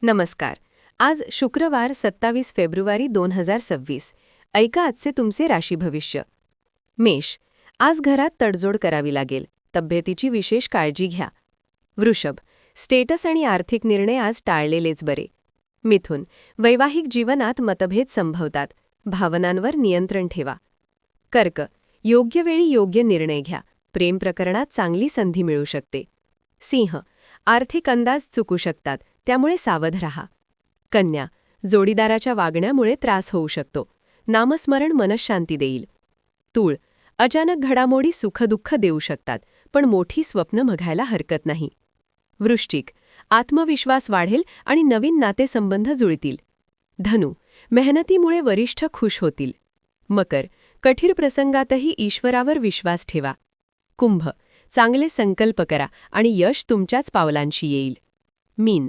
नमस्कार. आज शुक्रवार 27 फेब्रुवारी 2026. ऐका आजचे तुमचे राशी भविष्य. मेष. आज घरात तडजोड करावी लागेल. तब्येतीची विशेष काळजी घ्या. वृषभ. स्टेटस आणि आर्थिक निर्णय आज टाळलेलेच बरे. मिथुन. वैवाहिक जीवनात मतभेद संभवतात. भावनांवर नियंत्रण ठेवा. कर्क. योग्य वेळी योग्य निर्णय घ्या. प्रेम प्रकरणात चांगली संधी मिळू शकते. सिंह. आर्थिक अंदाज चुकू शकतात, त्यामुळे सावध राहा. कन्या. जोडीदाराच्या वागण्यामुळे त्रास होऊ शकतो. नामस्मरण मनःशांती देईल. तूळ. अचानक घडामोडी सुखदुःख देऊ शकतात, पण मोठी स्वप्न बघायला हरकत नाही. वृश्चिक. आत्मविश्वास वाढेल आणि नवीन नातेसंबंध जुळतील. धनु. मेहनतीमुळे वरिष्ठ खुश होतील. मकर. कठीण प्रसंगातही ईश्वरावर विश्वास ठेवा. कुंभ. चांगले संकल्प करा आणि यश तुमच्याच पावलांशी येईल. मीन.